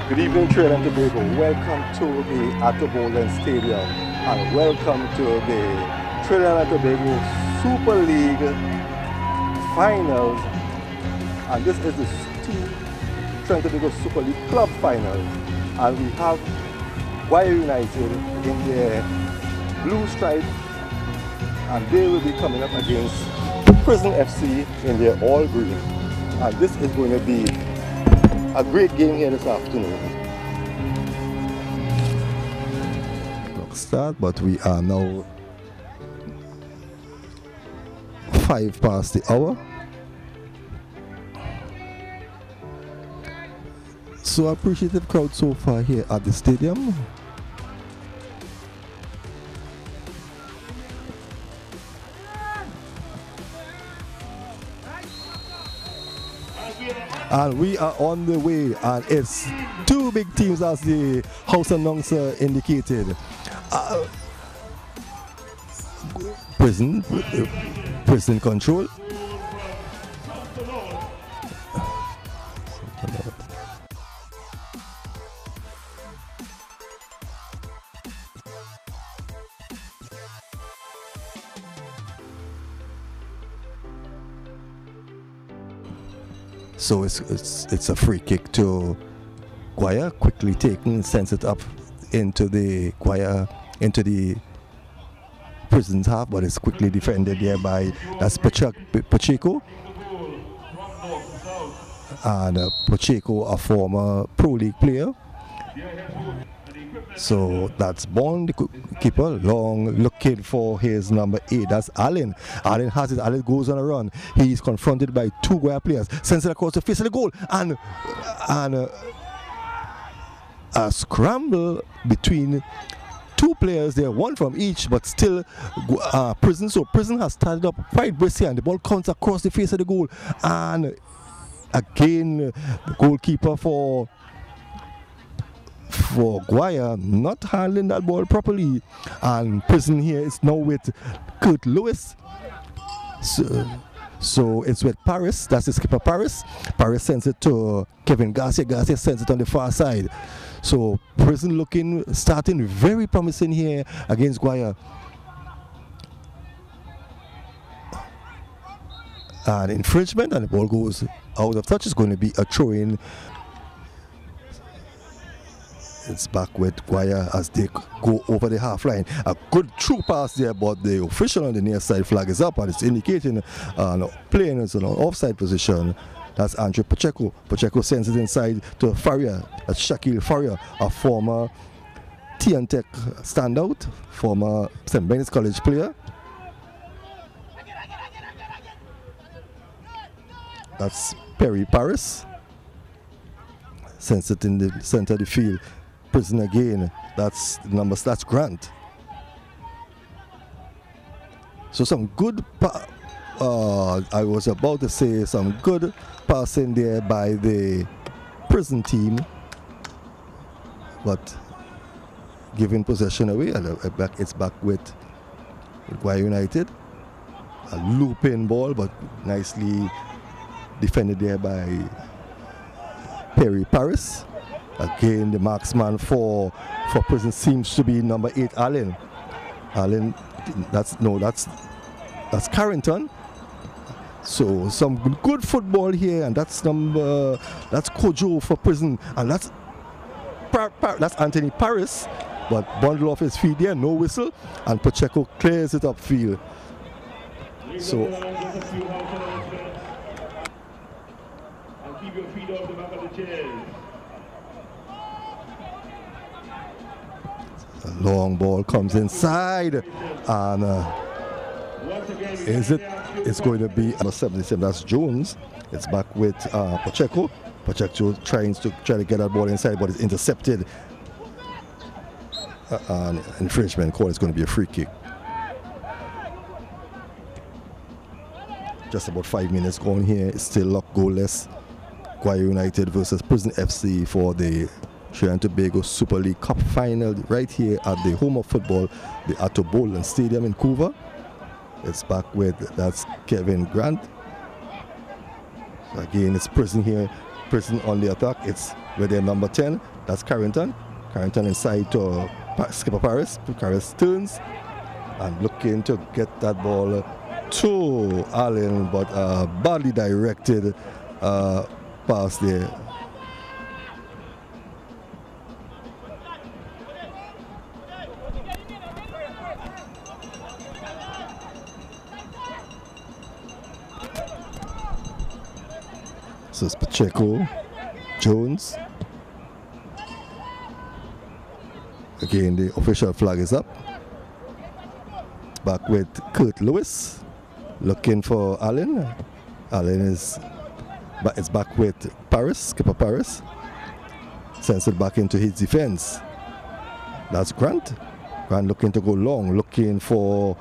Good evening, Trinidad and Tobago. Welcome to the Tobago Stadium and welcome to the Trinidad and Tobago Super League Finals. And this is the Trinidad and Tobago Super League Club Finals. And we have Guaya United in their blue stripe, and they will be coming up against Prison FC in their all green. And this is going to be a great game here this afternoon. Start, but we are now 5 past the hour. So appreciative crowd so far here at the stadium. And we are on the way, and it's two big teams as the house announcer indicated. Prison control. So it's a free kick to Guaya, quickly taken, sends it up into the Prison's half, but it's quickly defended there by Pacheco. And Pacheco, a former Pro League player. So that's Bond, the keeper, long looking for his number 8. That's Allen. Allen has it. Allen goes on a run. He's confronted by two Guaya players. Sends it across the face of the goal. And a scramble between two players there, one from each, but still Prison. So Prison has started up quite briskly, and the ball comes across the face of the goal. And again, the goalkeeper for Guaya not handling that ball properly, and Prison here is now with Kurt Lewis. So it's with Paris, that's the skipper Paris. Paris sends it to Kevin Garcia. Garcia sends it on the far side. So Prison starting very promising here against Guaya. An infringement, and the ball goes out of touch. It's going to be a throw-in. It's back with Guaya as they go over the half line. A good through pass there, but the official on the near side flag is up, and it's indicating playing is in an offside position. That's Andrew Pacheco. Pacheco sends it inside to Faria. That's Shakil Faria, a former Tech standout, former St. Bennett's College player. That's Perry Paris. Sends it in the center of the field. Prison again. That's Grant. So some good I was about to say some good passing there by the Prison team, but giving possession away, and it's back with Guaya United. A looping ball, but nicely defended there by Perry Paris. Again, the marksman for Prison seems to be number 8, Allen. Allen, that's Carrington. So some good football here, and that's Kojo for Prison, and that's Anthony Paris, but bundle off his feet there, no whistle, and Pacheco clears it upfield. So keep your feet off the back of the chairs. A long ball comes inside, and it's going to be number 77. That's Jones. It's back with Pacheco. Pacheco trying to get that ball inside, but it's intercepted. An infringement call. It's going to be a free kick. Just about 5 minutes gone here. It's still locked goalless. Guaya United versus Prison FC for the Trinidad and Tobago Super League Cup final right here at the home of football, the Tobago Stadium in Couva. It's back with, that's Kevin Grant. Again, it's Prison here. Prison on the attack. It's with their number 10. That's Carrington. Carrington inside to skipper Paris. Paris turns and looking to get that ball to Allen, but badly directed pass there. So it's Pacheco, Jones. Again, the official flag is up. Back with Kurt Lewis, looking for Allen. Allen is back with Paris, skipper Paris. Sends it back into his defense. That's Grant. Grant looking to go long, looking for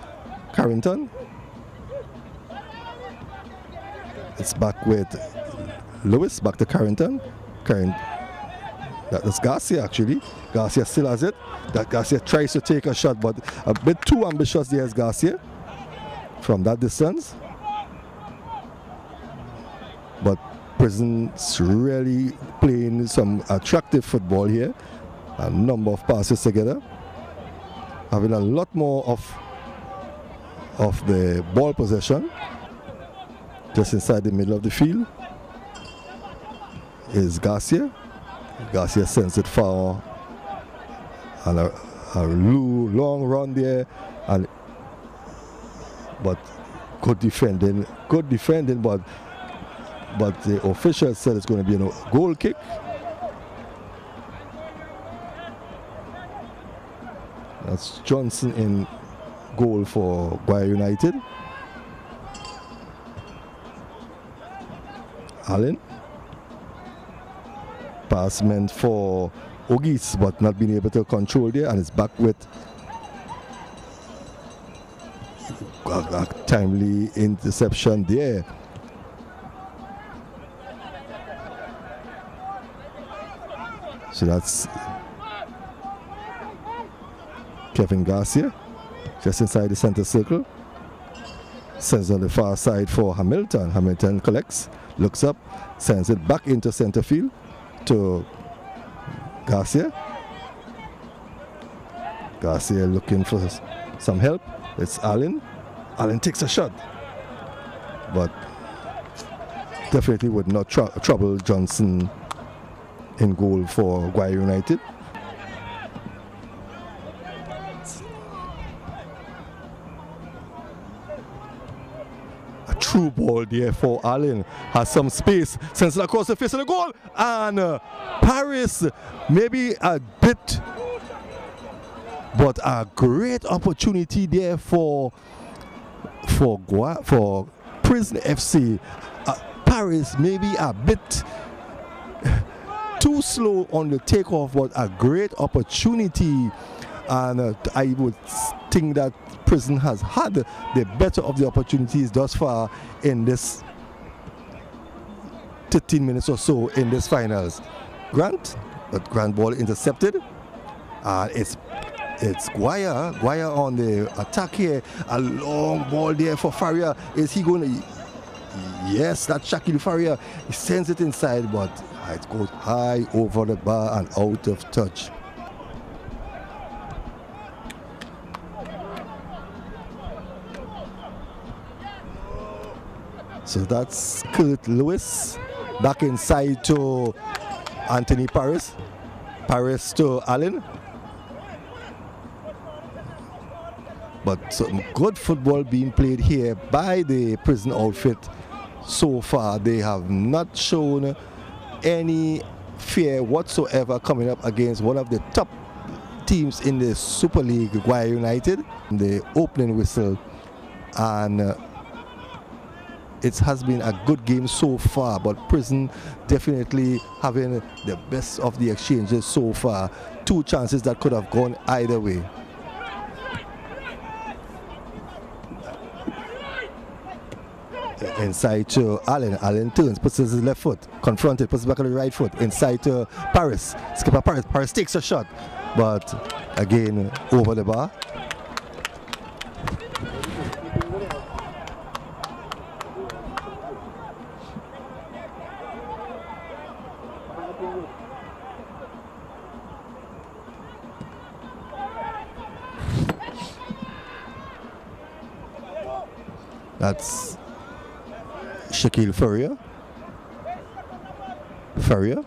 Carrington. It's back with Lewis, back to Carrington. That's Garcia actually. Garcia still has it. That Garcia tries to take a shot, but a bit too ambitious there is Garcia from that distance. But Prison's really playing some attractive football here. A number of passes together. Having a lot more of the ball possession. Just inside the middle of the field is Garcia. Garcia sends it far, and a long run there, but good defending, but the official said it's going to be a goal kick. That's Johnson in goal for Guaya United. Allen. Pass meant for Ogis, but not being able to control there, and it's back with a timely interception there. So that's Kevin Garcia, just inside the center circle. Sends on the far side for Hamilton. Hamilton collects, looks up, sends it back into center field to Garcia. Garcia looking for some help. It's Allen. Allen takes a shot, but definitely would not trouble Johnson in goal for Guaya United. A true ball there for Allen. Has some space, sends it across the face of the goal, and Paris maybe a bit, but a great opportunity there for Prison FC. Paris maybe a bit too slow on the takeoff, but a great opportunity, and I would think that Prison has had the better of the opportunities thus far in this 13 minutes or so in this finals. Grant, but Grant ball intercepted. It's Guaya on the attack here. A long ball there for Faria. Is he going to? Yes, that's Shakil Faria. He sends it inside, but it goes high over the bar and out of touch. So that's Kurt Lewis back inside to Anthony Paris. Paris to Allen. But some good football being played here by the Prison outfit. So far, they have not shown any fear whatsoever coming up against one of the top teams in the Super League, Guaya United. The opening whistle, and it has been a good game so far, but Prison definitely having the best of the exchanges so far. Two chances that could have gone either way. Inside to Allen. Allen turns, puts his left foot, confronted, puts it back on the right foot. Inside to Paris. Skipper Paris. Paris takes a shot, but again over the bar. That's Shaquille Ferrier. Ferrier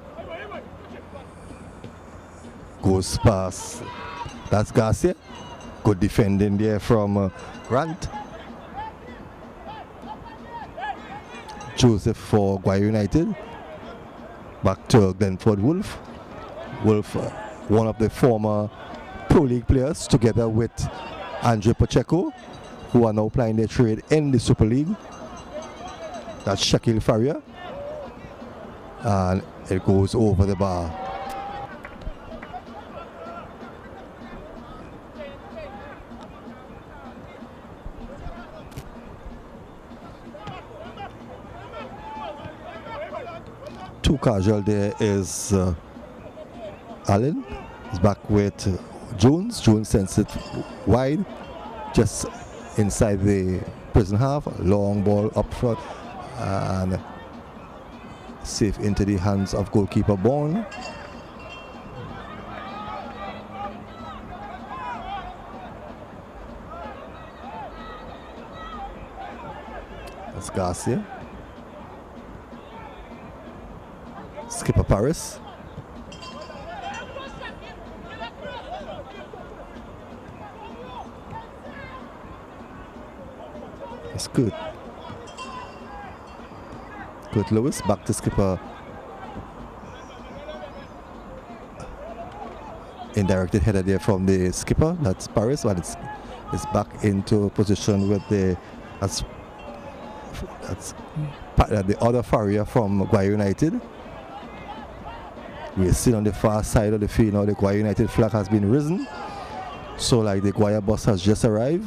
goes past. That's Garcia. Good defending there from Grant. Joseph for Guaya United. Back to Glenford Wolf. Wolf, one of the former Pro League players, together with Andre Pacheco, who are now playing their trade in the Super League. That's Shaquille Ferrier. And it goes over the bar. Too casual there is Allen. He's back with Jones. Jones sends it wide, just inside the prison half. Long ball up front and safe into the hands of goalkeeper Bourne. That's Garcia. Skipper Paris. That's good. Good Lewis, back to skipper. Indirected header there from the skipper, that's Paris, but it's back into position with the that's the other Farrier from Guaya United. We're still on the far side of the field now. The Guaya United flag has been risen. So like the Guaya bus has just arrived.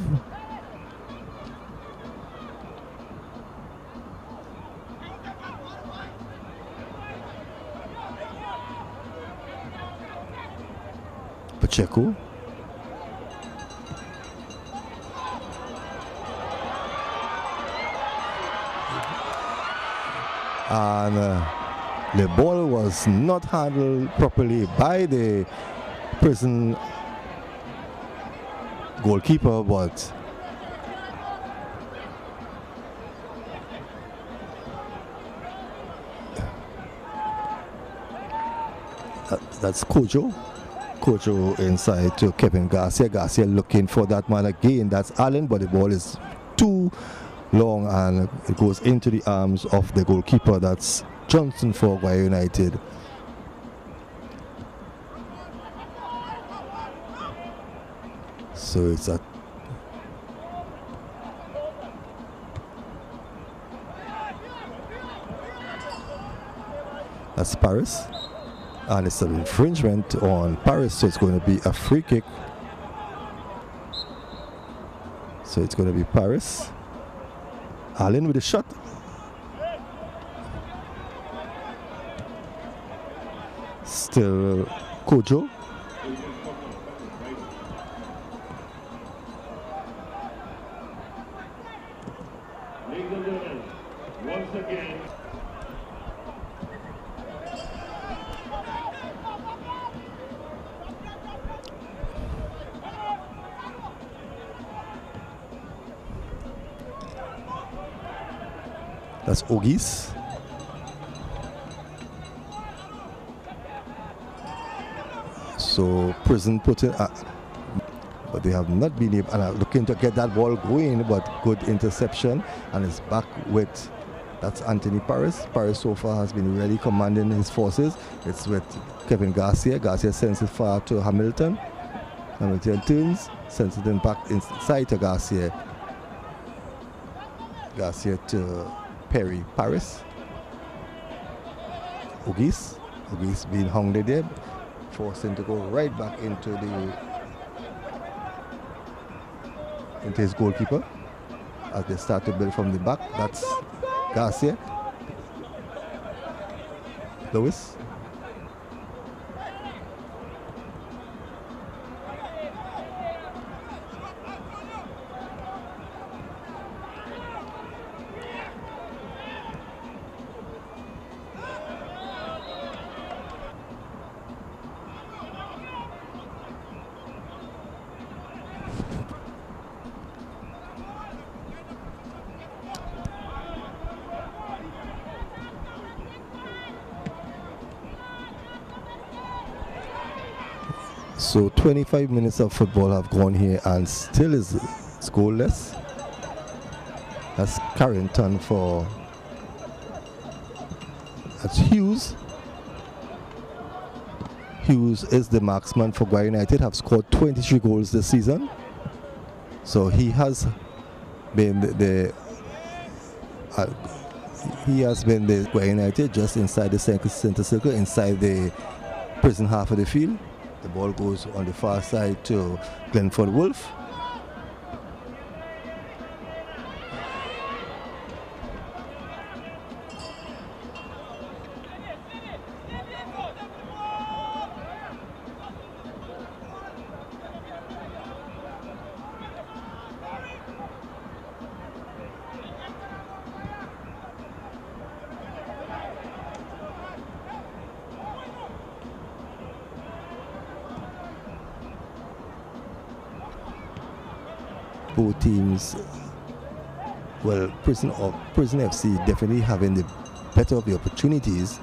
Pacheco. And the ball was not handled properly by the prison goalkeeper, but that's Kojo. Kojo inside to Kevin Garcia. Garcia looking for that man again. That's Allen, but the ball is too long and it goes into the arms of the goalkeeper. That's Johnson for Guaya United. So it's a that's Paris. And it's an infringement on Paris, so it's going to be a free kick. So it's going to be Paris. Allen with a shot. Still Kojo. Once again. That's Ogis. So prison put it, but they have not been able, looking to get that ball going, but good interception, and it's back with, that's Anthony Paris. Paris so far has been really commanding his forces. It's with Kevin Garcia. Garcia sends it far to Hamilton. Hamilton turns, sends it in back inside to Garcia. Garcia to Perry Paris. Ogis being hung there, forced him to go right back into his goalkeeper as they start to build from the back. That's Garcia. Lewis. So 25 minutes of football have gone here and still is goalless. That's Carrington for that's Hughes. Hughes is the marksman for Guaya United, have scored 23 goals this season. So he has been the Guaya United just inside the center circle, inside the prison half of the field. The ball goes on the far side to Glenford Wolf. Both teams, well, Prison FC definitely having the better of the opportunities.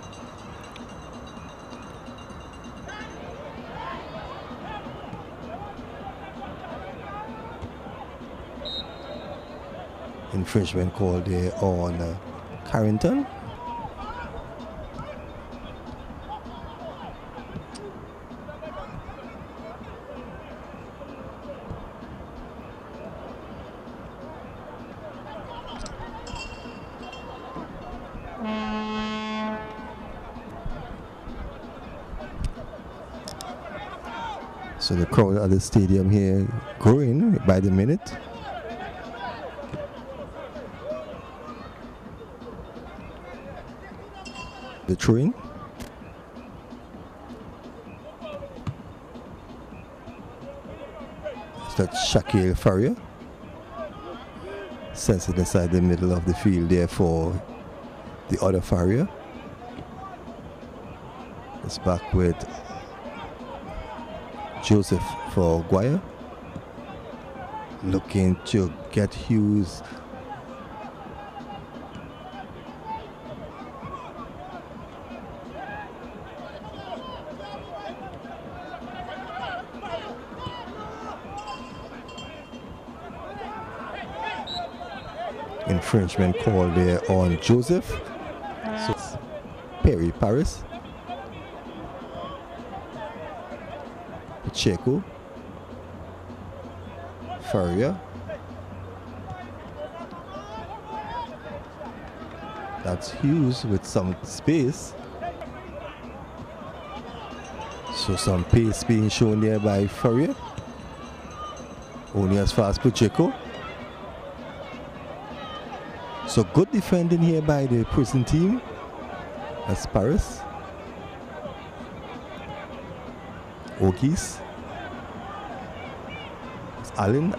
Infringement call there on Carrington. So the crowd at the stadium here growing by the minute. The throwing. That's Shaquille Farrier. Sends it inside the middle of the field there for the other Farrier. It's back with Joseph for Guaya, looking to get Hughes. Infringement call there on Joseph. So it's Perry Paris. Pacheco, Farrier. That's Hughes with some space. So some pace being shown there by Farrier. Only as far as Pacheco. So good defending here by the prison team. That's Paris. Ogies. Allen,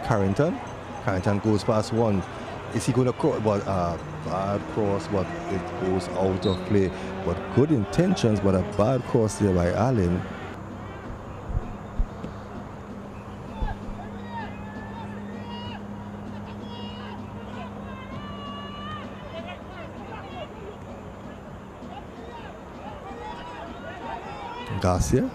Carrington goes past one. Is he going to cross? But bad cross, but it goes out of play. But good intentions, but a bad cross there by Allen. Garcia.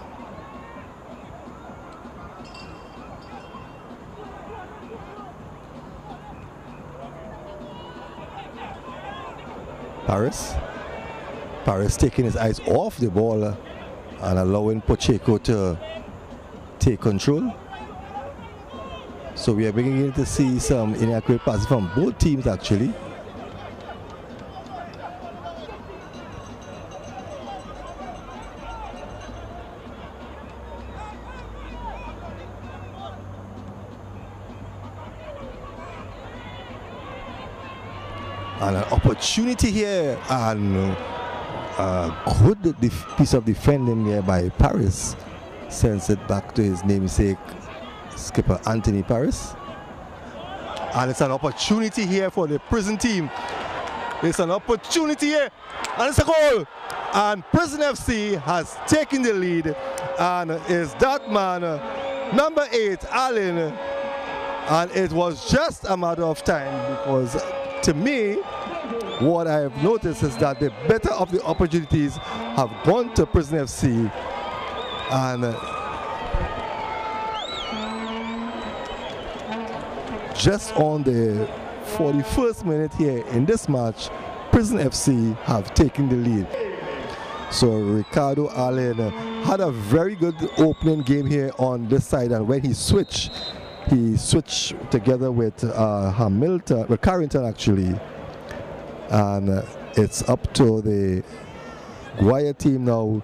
Paris taking his eyes off the ball and allowing Pacheco to take control. So we are beginning to see some inaccurate passes from both teams actually. And an opportunity here, and a good piece of defending there by Paris. Sends it back to his namesake, skipper Anthony Paris. And it's an opportunity here for the prison team. It's an opportunity here, and it's a goal. And Prison FC has taken the lead, and is that man, number 8, Allen. And it was just a matter of time, because to me, what I have noticed is that the better of the opportunities have gone to Prison FC. And just on the 41st minute here in this match, Prison FC have taken the lead. So Ricardo Allen had a very good opening game here on this side, and when he switched together with Hamilton, with Carrington actually, and it's up to the Guaya team now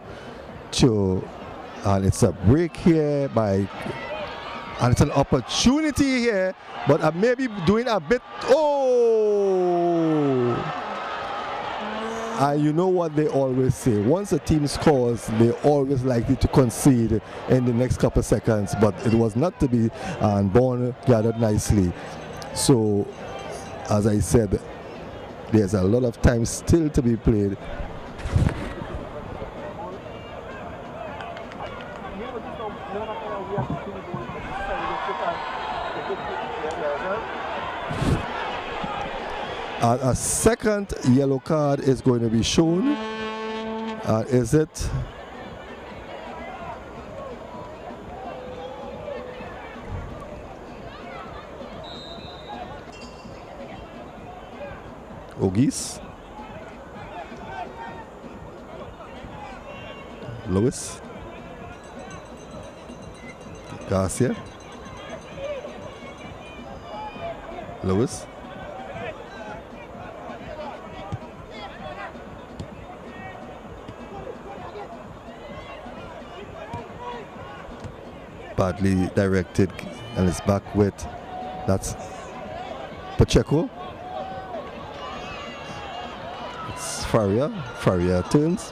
and it's a break here and it's an opportunity here, but I may be doing a bit. And you know what they always say, once a team scores, they're always likely to concede in the next couple of seconds, but it was not to be, and Bourne gathered nicely. So, as I said, there's a lot of time still to be played. A second yellow card is going to be shown. Is it? Ogis? Lewis? Garcia? Lewis? Badly directed, and it's back with, that's Pacheco. It's Faria turns.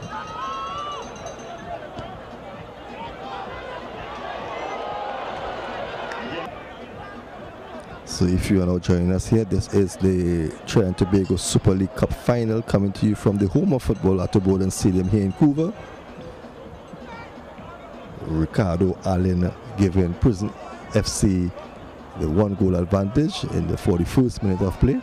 So if you are now joining us here, this is the Trinidad and Tobago Super League Cup final coming to you from the home of football at Tobago Stadium here in Couva. Ricardo Allen giving Prison FC the 1-goal advantage in the 41st minute of play.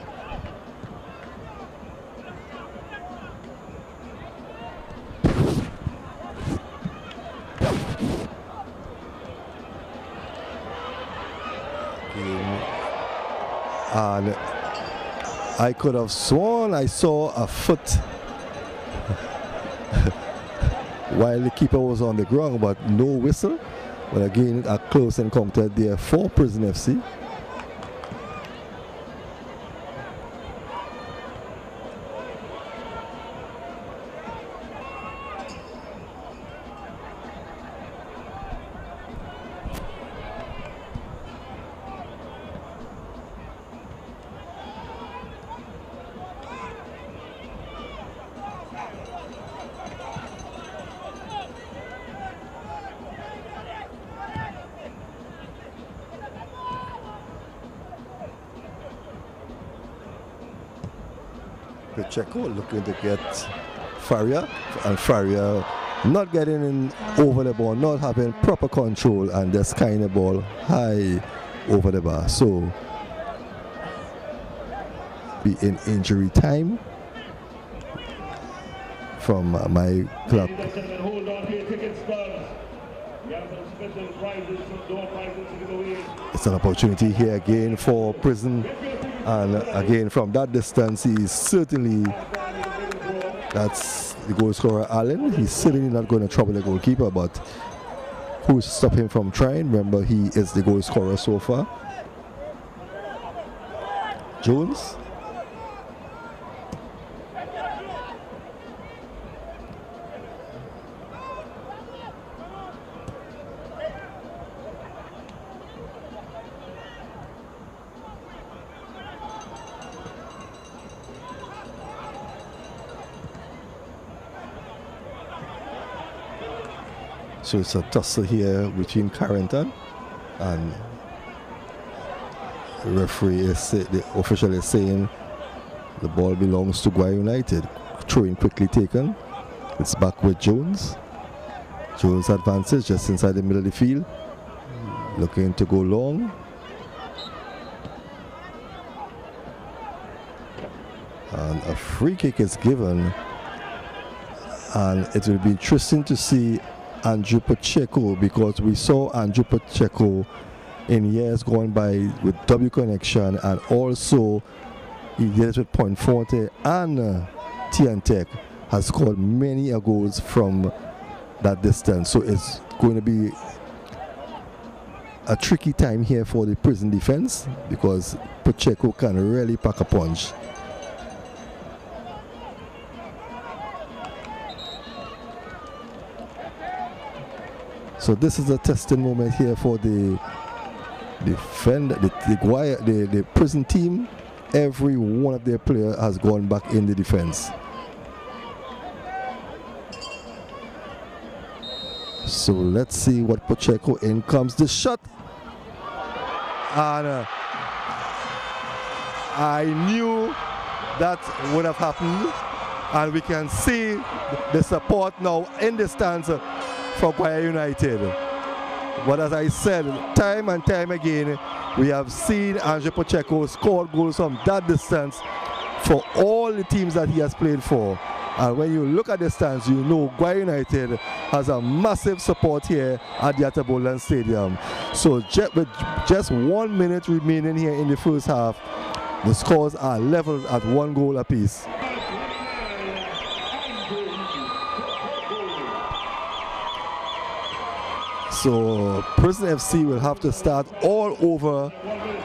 And I could have sworn I saw a foot while the keeper was on the ground, but no whistle. But again, a close encounter there for Prison FC. Pacheco looking to get Faria, and Faria not getting in over the ball, not having proper control, and just kind of ball high over the bar. So be in injury time from my club. It's an opportunity here again for Prison, and again from that distance he's certainly, that's the goal scorer Allen. He's certainly not going to trouble the goalkeeper, but who's stop him from trying? Remember, he is the goal scorer so far. Jones. So it's a tussle here between Carrington, and the referee is, the official is saying the ball belongs to Guaya United. Throw-in quickly taken. It's back with Jones. Jones advances just inside the middle of the field, looking to go long. And a free kick is given, and it will be interesting to see Andrew Pacheco, because we saw Andrew Pacheco in years gone by with W Connection, and also he did it with Point Forte and Tech, has scored many goals from that distance. So it's going to be a tricky time here for the Prison defense, because Pacheco can really pack a punch. So this is a testing moment here for the defender, the Guaya, the Prison team. Every one of their players has gone back in the defense. So let's see what Pacheco, in comes the shot. And I knew that would have happened, and we can see the support now in the stands for Guaya United. But as I said, time and time again, we have seen Andrew Pacheco score goals from that distance for all the teams that he has played for. And when you look at the stands, you know Guaya United has a massive support here at the Atabolan Stadium. So with just 1 minute remaining here in the first half, the scores are leveled at 1 goal apiece. So Prison FC will have to start all over,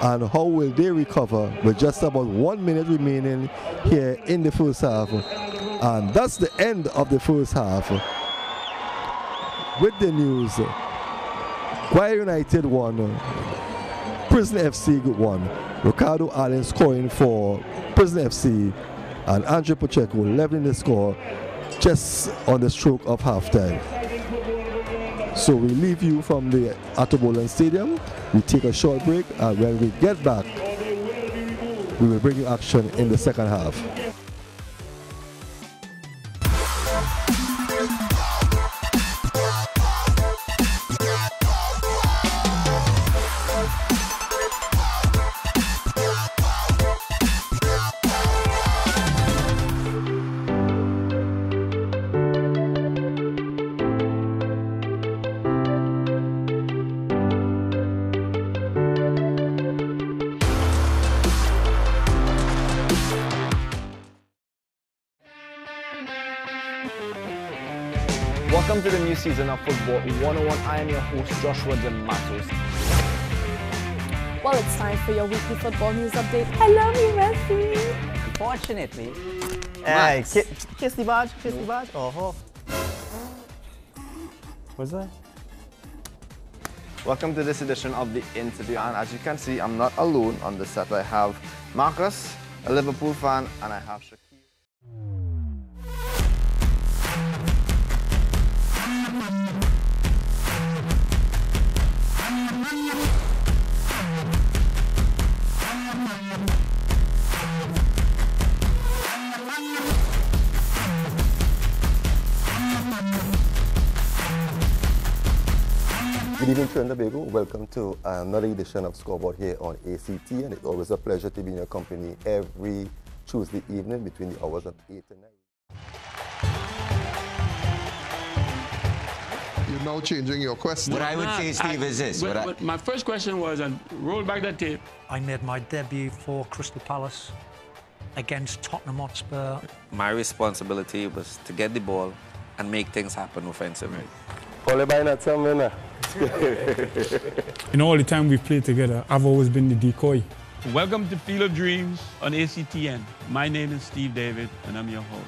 and how will they recover with just about 1 minute remaining here in the first half. And that's the end of the first half. With the news, Guaya United won, Prison FC won. Ricardo Allen scoring for Prison FC, and Andrew Pacheco leveling the score just on the stroke of halftime. So we leave you from the Atabolan Stadium. We take a short break, and when we get back, we will bring you action in the second half. Welcome to the new season of Football 101. I am your host, Joshua Matos. Well, it's time for your weekly football news update. I love you, Messi. Unfortunately, hey, kiss the badge, kiss the badge. Oh, what's that? Welcome to this edition of the interview, and as you can see, I'm not alone on the set. I have Marcus, a Liverpool fan, and I have Shakir. Good evening, Trinidad and Tobago. Welcome to another edition of Scoreboard here on ACT, and it's always a pleasure to be in your company every Tuesday evening between the hours of 8 and 9. You're now changing your question. What I would say, Steve, is this. My first question was, roll back the tape. I made my debut for Crystal Palace against Tottenham Hotspur. My responsibility was to get the ball and make things happen offensively. All by not something. In all the time we've played together, I've always been the decoy. Welcome to Field of Dreams on ACTN. My name is Steve David, and I'm your host.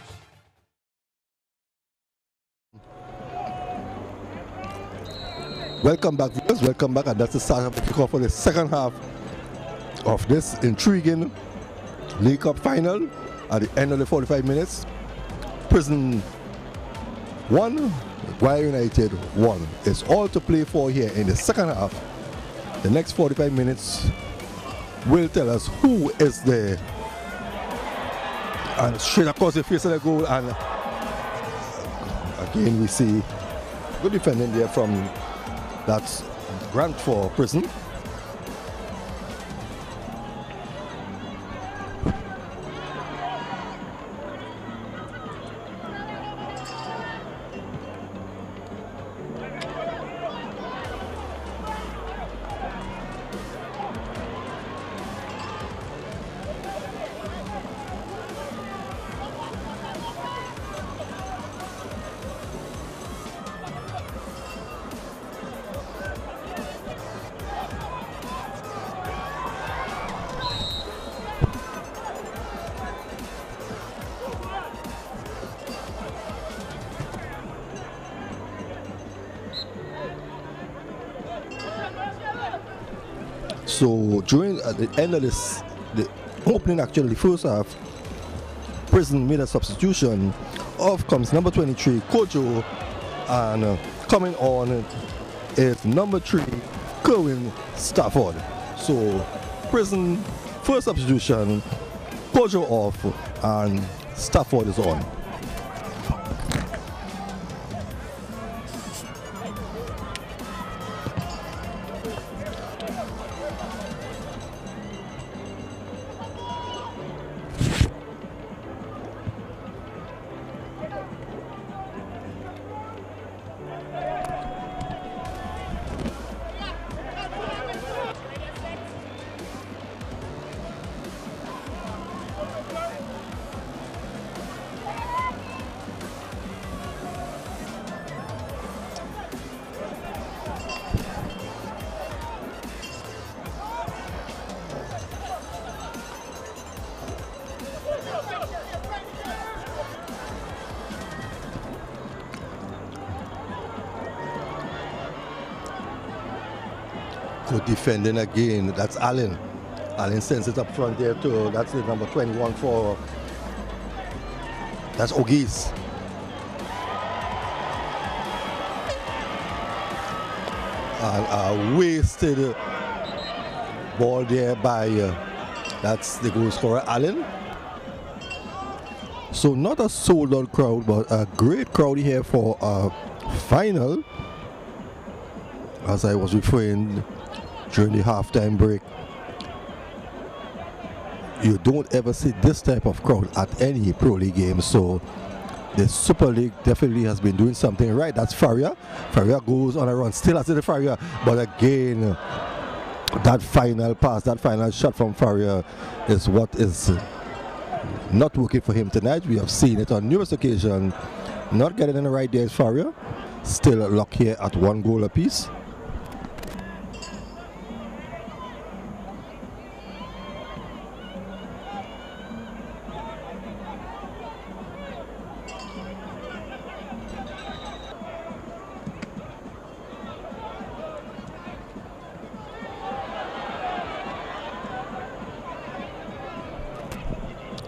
Welcome back, viewers. Welcome back, and that's the start of the kickoff for the second half of this intriguing League Cup final. At the end of the 45 minutes, Prison 1, Guaya United 1. It's all to play for here in the second half. The next 45 minutes will tell us who is there. And straight across the face of the goal, and again we see good defending there from that grant for Prison. So during at the end of the opening, actually the first half, Prison made a substitution. Off comes number 23 Kojo, and coming on is number 3 Kerwin Stafford. So Prison first substitution, Kojo off, and Stafford is on. Good defending again. That's Allen. Allen sends it up front there too. That's the number 21 for. That's Ogis. And a wasted ball there by that's the goal scorer Allen. So not a sold out crowd, but a great crowd here for a final. As I was referring during the halftime break, you don't ever see this type of crowd at any Pro League game. So the Super League definitely has been doing something right. That's Faria. Faria goes on a run, still has the Faria, but again, that final pass, that final shot from Faria is what is not working for him tonight. We have seen it on numerous occasions. Not getting in the right there is Faria. Still locked here at 1 goal apiece.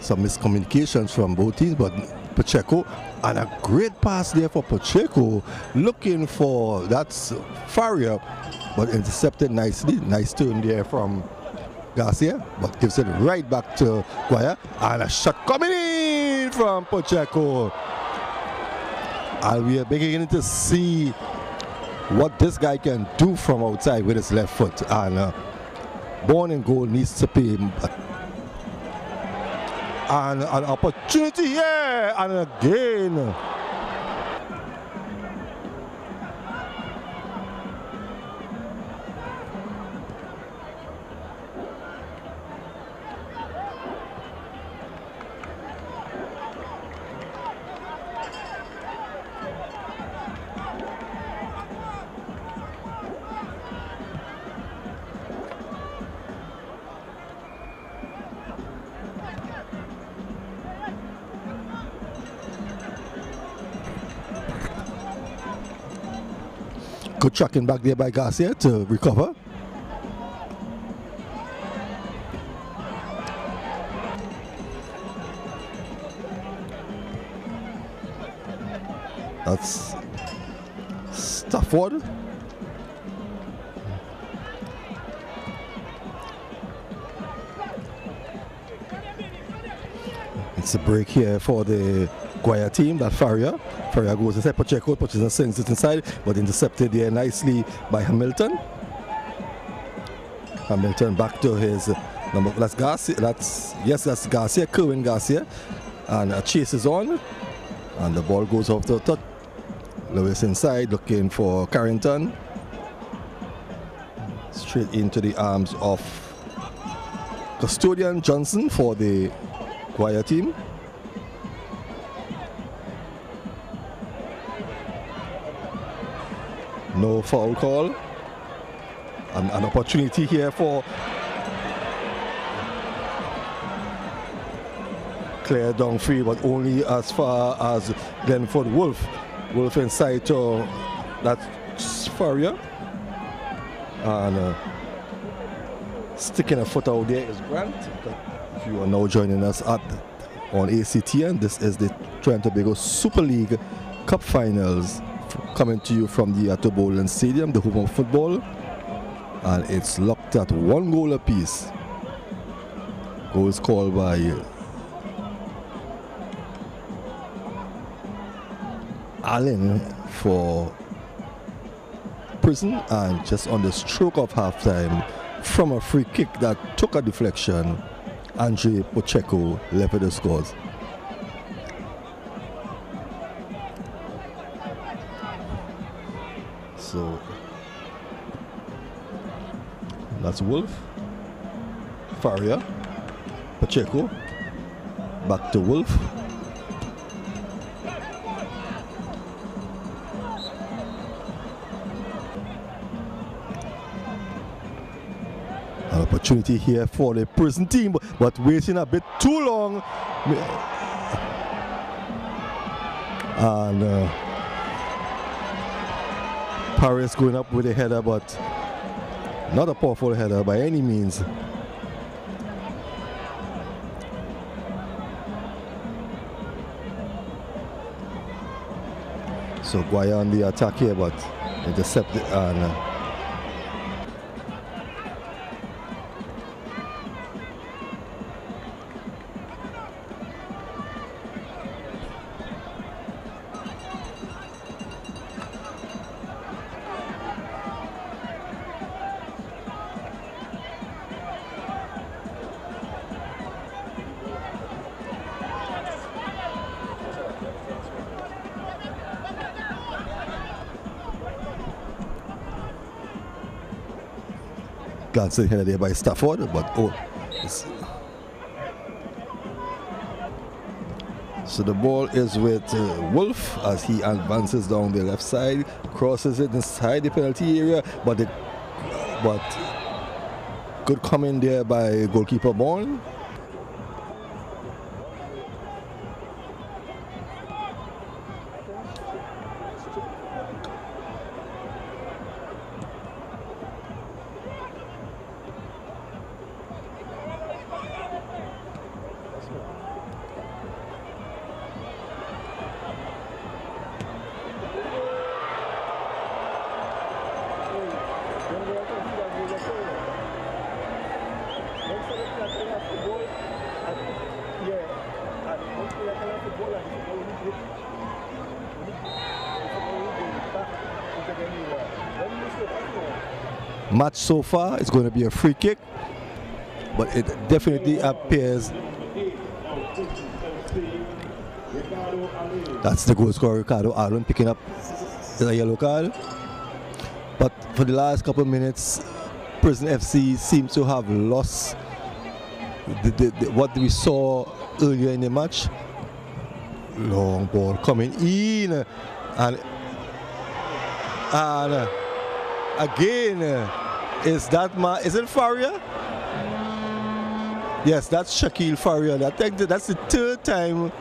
Some miscommunications from both teams, but Pacheco, and a great pass there for Pacheco, looking for that's Faria, but intercepted nicely. Nice turn there from Garcia, but gives it right back to Guaya, and a shot coming in from Pacheco. And we are beginning to see what this guy can do from outside with his left foot, and Born and Goal needs to pay him. And an opportunity here, and again. Good tracking back there by Garcia to recover. That's Stafford. It's a break here for the Guaya team, that Faria. Faria goes inside Pacheco, Pacheco sends it inside, but intercepted there nicely by Hamilton. Hamilton back to his number, that's Garcia, that's Garcia, Kerwin Garcia. And a chase is on, and the ball goes off the touch. Lewis inside, looking for Carrington. Straight into the arms of Custodian Johnson for the Guaya team. No foul call. And an opportunity here for clear down free, but only as far as Glenford Wolf. Wolf inside to that Faria. And sticking a foot out there is Grant. If you are now joining us on ACTN, this is the Trinidad and Tobago Super League Cup Finals coming to you from the Tobago Stadium, the home of football. And it's locked at 1 goal apiece. Goals called by Allen for Prison, and just on the stroke of halftime from a free kick that took a deflection, Andre Pacheco leveled the scores. So that's Wolf, Faria, Pacheco, back to Wolf. An opportunity here for the Prison team, but waiting a bit too long. And Paris going up with a header, but not a powerful header by any means. So Guaya on the attack here, but intercepted and glancing here there by Stafford, but so the ball is with Wolf as he advances down the left side, crosses it inside the penalty area, but good coming there by goalkeeper Bourne. Match so far is going to be a free kick, but it definitely appears that's the goal scorer Ricardo Allen picking up the yellow card. But for the last couple of minutes, Prison FC seems to have lost what we saw earlier in the match. Long ball coming in, and again, is it Faria? Yes, that's Shaquille Faria. I think that's the third time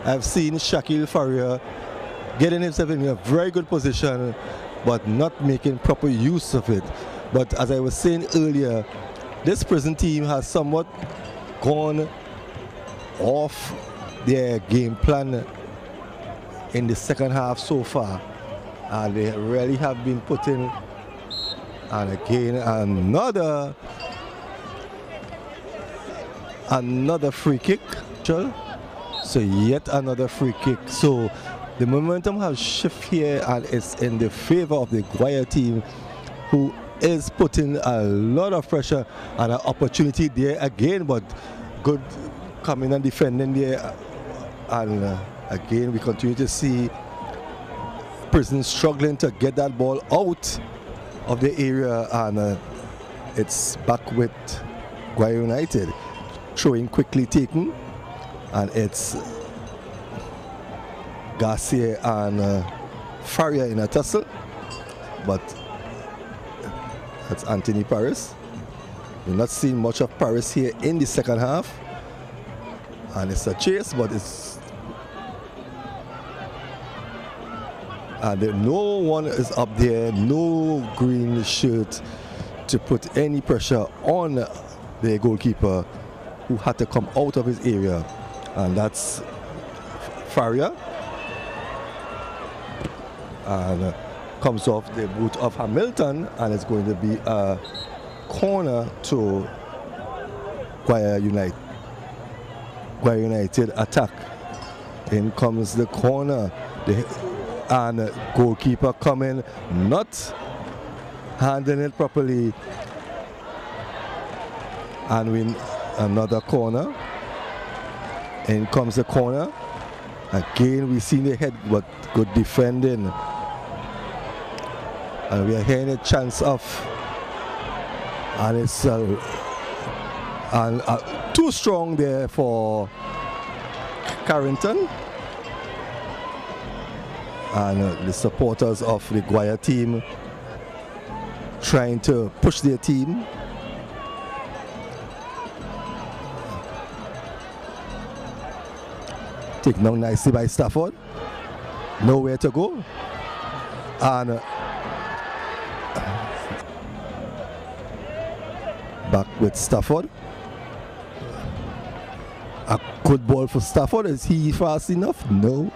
I've seen Shaquille Faria getting himself in a very good position, but not making proper use of it. But as I was saying earlier, this Prison team has somewhat gone off their game plan in the second half so far, and they really have been putting. And again, another free kick. So yet another free kick. So the momentum has shifted here, and it's in the favor of the Guaya team, who is putting a lot of pressure and an opportunity there again, but good coming and defending there. And again, we continue to see Prison struggling to get that ball out of the area, and it's back with Guaya United. Throwing quickly taken, and it's Garcia and Faria in a tussle, but that's Anthony Paris. We're not seeing much of Paris here in the second half, and it's a chase, but it's and no one is up there, no green shirt to put any pressure on the goalkeeper who had to come out of his area, and that's Faria. And comes off the boot of Hamilton, and it's going to be a corner to Guaya United attack. In comes the corner, and goalkeeper coming, not handling it properly, and win another corner. In comes the corner. Again, we see the head, but good defending. And we are hearing a chance of, and it's too strong there for Carrington. And the supporters of the Guaya team trying to push their team. Taken down nicely by Stafford. Nowhere to go. And back with Stafford. A good ball for Stafford. Is he fast enough? No.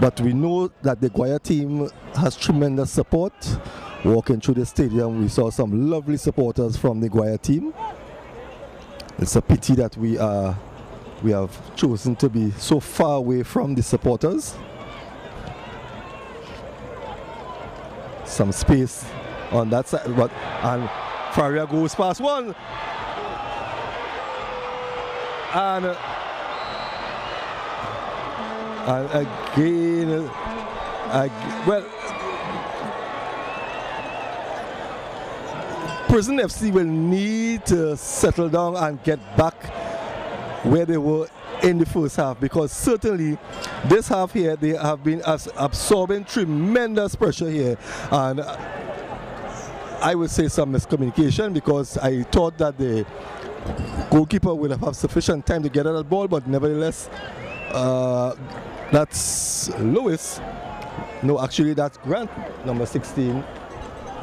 But we know that the Guaya team has tremendous support. Walking through the stadium, we saw some lovely supporters from the Guaya team. It's a pity that we have chosen to be so far away from the supporters. Some space on that side, and Faria goes past one. And again, well, Prison FC will need to settle down and get back where they were in the first half, because certainly this half here they have been absorbing tremendous pressure here, and I would say some miscommunication, because I thought that the goalkeeper would have sufficient time to get at that ball, but nevertheless that's Lewis. No, actually that's Grant, number 16,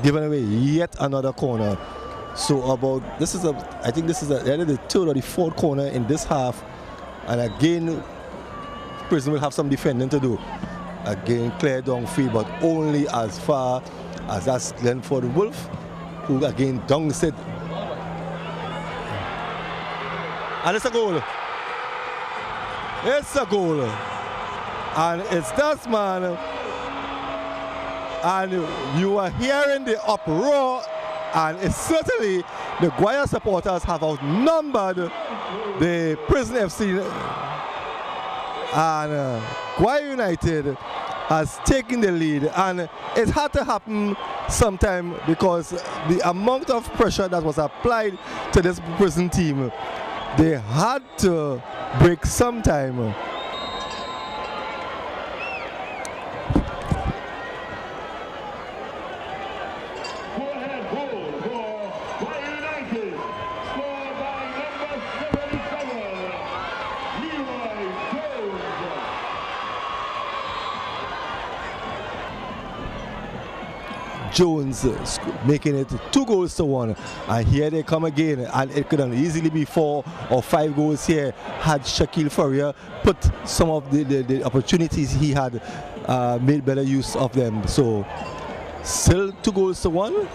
giving away yet another corner. So I think this is either the third or the fourth corner in this half, and again Prison will have some defending to do. Again clear downfield, but only as far as that's Glenford Wolf, who again dunks it. And it's a goal. It's a goal. And it's that man. And you are hearing the uproar, and it's certainly the Guaya supporters have outnumbered the Prison FC, and Guaya United has taken the lead, and it had to happen sometime, because the amount of pressure that was applied to this Prison team, they had to break sometime. Jones making it 2-1, and here they come again, and it could easily be 4 or 5 goals here had Shaquille Faria put some of the opportunities he had made better use of them. So still 2-1.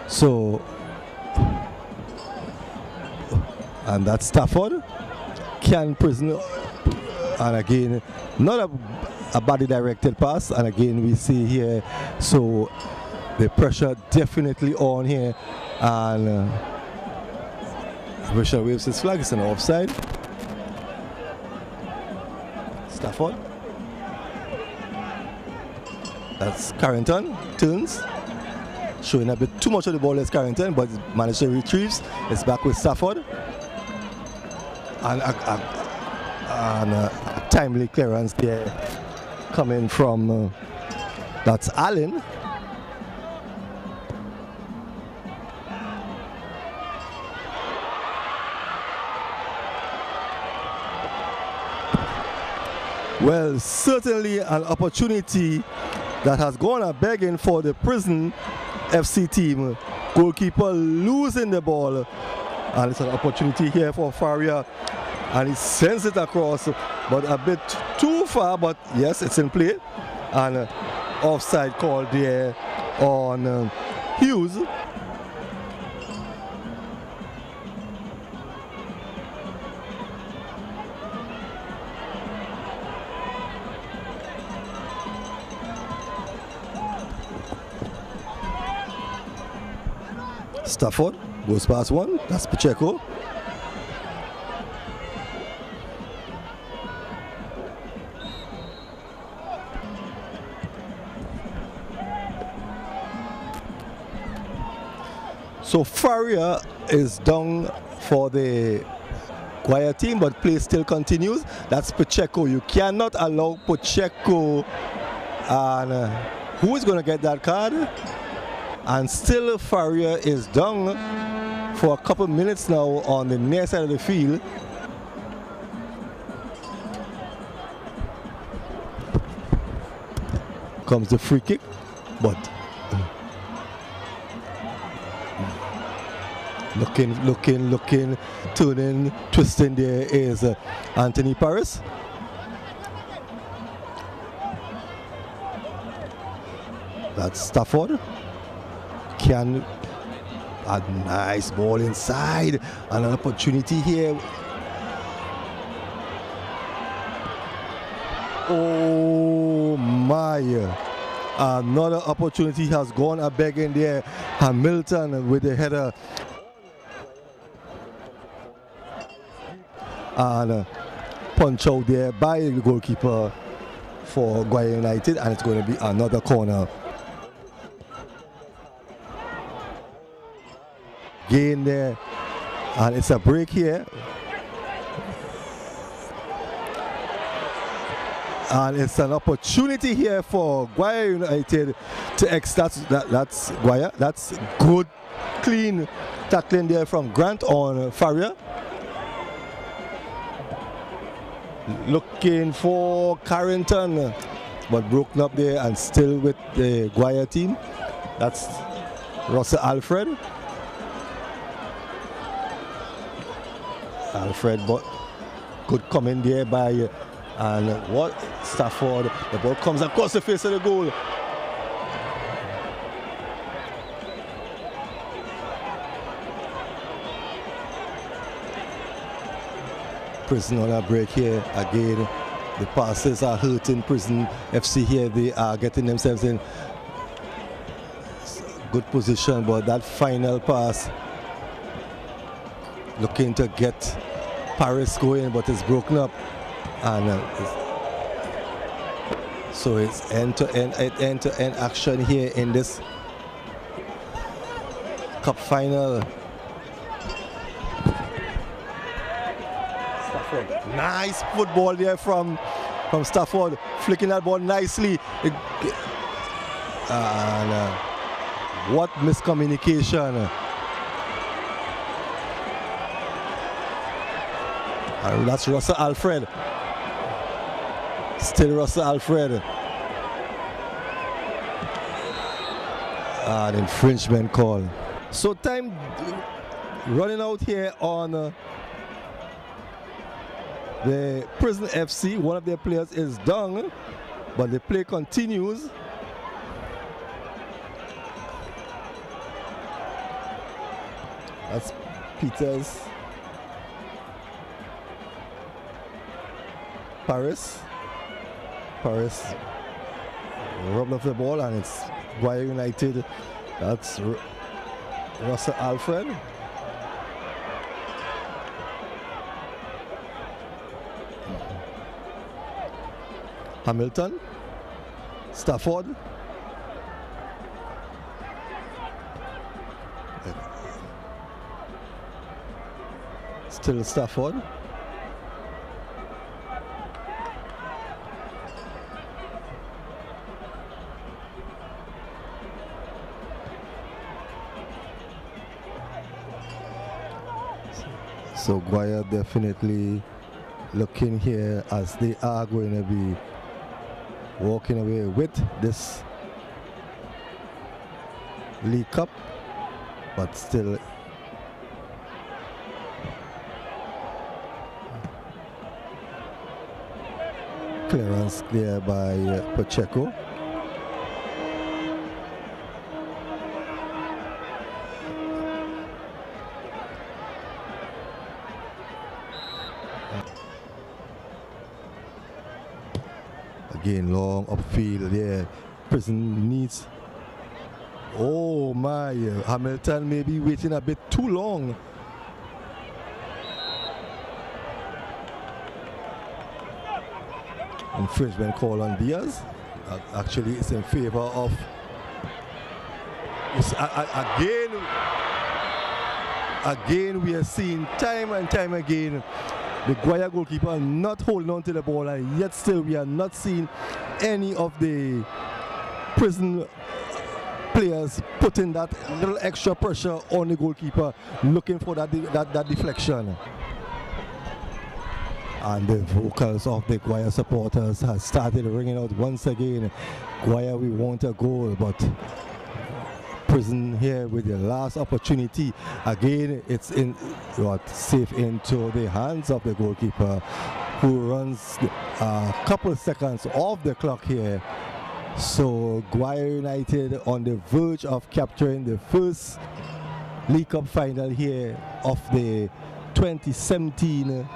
So, and that's Stafford. Can Prison, and again not a body directed pass, and again we see here, so the pressure definitely on here, and Richard waves his flag. It's an offside. Stafford, that's Carrington, turns, showing a bit too much of the ball as Carrington, but managed to retrieve. It's back with Stafford, and a timely clearance there coming from that's Allen. Well, certainly an opportunity that has gone a begging for the Prison FC team. Goalkeeper losing the ball, and it's an opportunity here for Faria, and he sends it across, but a bit too far, but yes, it's in play, and offside called there on Hughes. Stafford goes past one, that's Pacheco. So Faria is down for the Guaya team, but play still continues. That's Pacheco. You cannot allow Pacheco, and who is going to get that card? And still Faria is down for a couple minutes now on the near side of the field. Comes the free kick, but looking, turning, twisting there is Anthony Paris. That's Stafford. Can a nice ball inside, and an opportunity here. Oh my, another opportunity has gone a begging there. Hamilton with the header, and punch out there by the goalkeeper for Guaya United, and it's going to be another corner. Gain there, and it's a break here, and it's an opportunity here for Guaya United to that's Guaya. That's good, clean tackling there from Grant on Faria. Looking for Carrington, but broken up there and still with the Guaya team. That's Russell Alfred. But good coming there by, and what, Stafford, the ball comes across the face of the goal. Prison on a break here again. The passes are hurting Prison FC here. They are getting themselves in good position, but that final pass, looking to get Paris going, but it's broken up, and so it's end-to-end action here in this cup final. Stafford, nice football there from Stafford, flicking that ball nicely, and what miscommunication. And that's Russell Alfred. Still Russell Alfred. An infringement call. So time running out here on the Prison FC. One of their players is down, but the play continues. That's Peters. Paris rubbed off the ball, and it's Guaya United. That's Russell Alfred. Hamilton, Stafford. Still Stafford. So Guaya definitely looking here as they are going to be walking away with this League Cup, but still clearance there by Pacheco. Again, long upfield there. Prison needs. Oh my, Hamilton may be waiting a bit too long. Infringement call on Diaz. Actually, it's in favor of. Again, we are seeing time and time again the Guaya goalkeeper not holding on to the ball, and yet still we are not seeing any of the Prison players putting that little extra pressure on the goalkeeper, looking for that deflection. And the vocals of the Guaya supporters have started ringing out once again. Guaya, we want a goal, but Prison here with the last opportunity. Again, it's safe into the hands of the goalkeeper, who runs a couple seconds off the clock here. So Guaya United on the verge of capturing the first League Cup final here of the 2017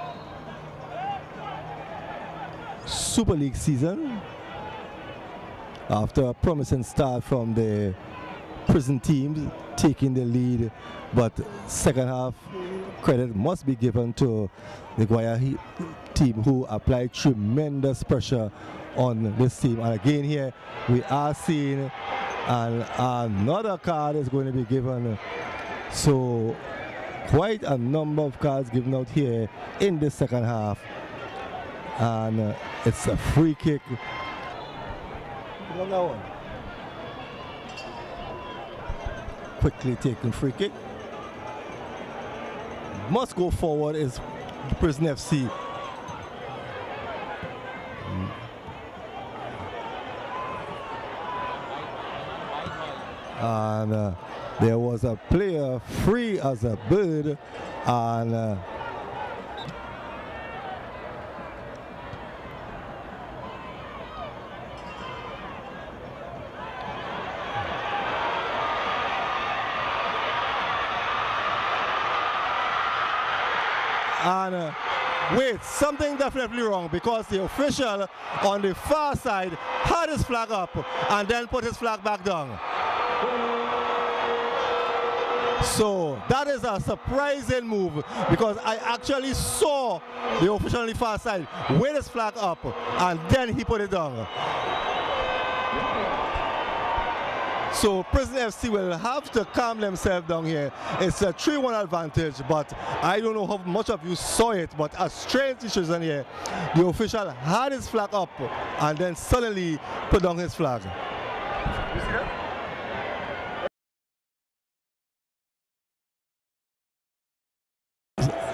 Super League season, after a promising start from the Prison teams taking the lead, but second half credit must be given to the Guaya team, who applied tremendous pressure on this team. And again here we are seeing another card is going to be given. So quite a number of cards given out here in the second half, and it's a free kick. Quickly taken free kick. Must go forward is Prison FC. And there was a player free as a bird, and wait, something definitely wrong, because the official on the far side had his flag up and then put his flag back down. So that is a surprising move, because I actually saw the official on the far side with his flag up and then he put it down. So Prison FC will have to calm themselves down here. It's a 3-1 advantage, but I don't know how much of you saw it, but a strange decision here. The official had his flag up and then suddenly put down his flag. You see that?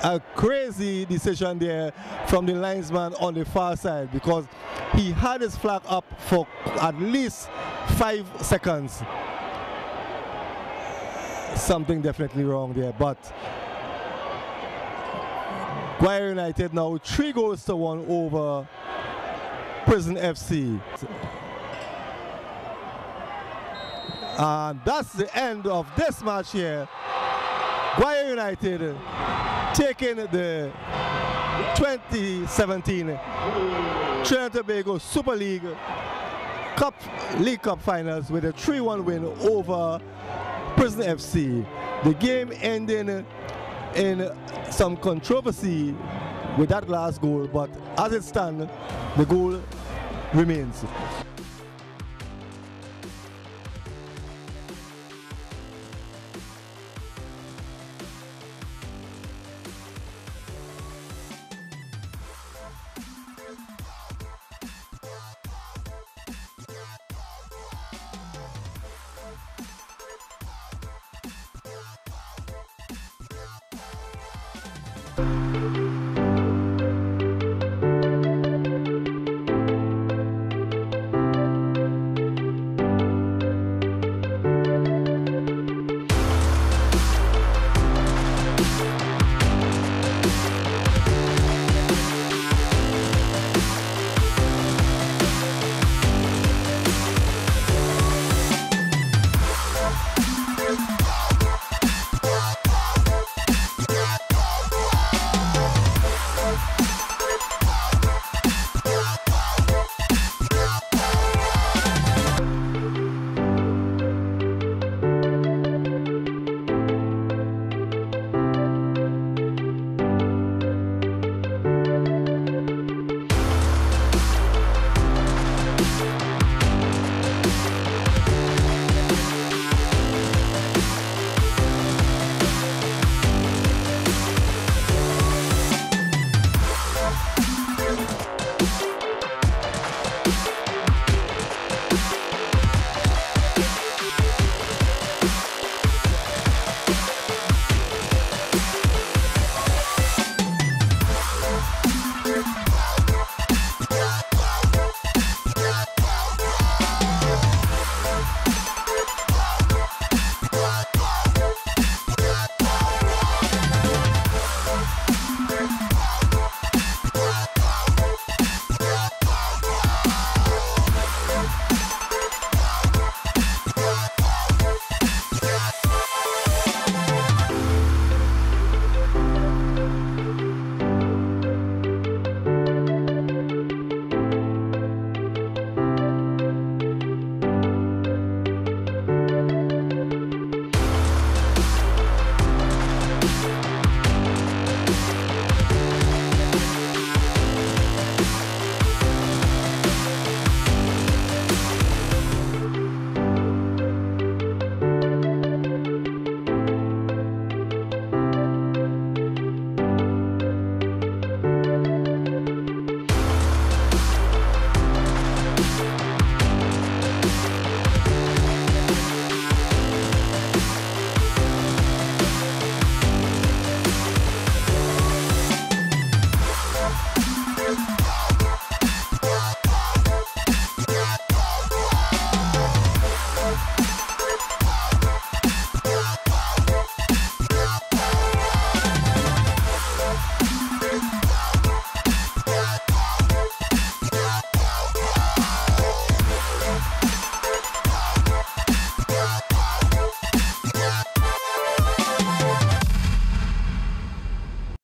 A crazy decision there from the linesman on the far side, because he had his flag up for at least 5 seconds. Something definitely wrong there, but Guaya United now 3-1 over Prison FC. And that's the end of this match here. Guaya United taking the 2017 Trinidad and Tobago Super League Cup Finals with a 3-1 win over Prison FC. The game ending in some controversy with that last goal, but as it stands, the goal remains.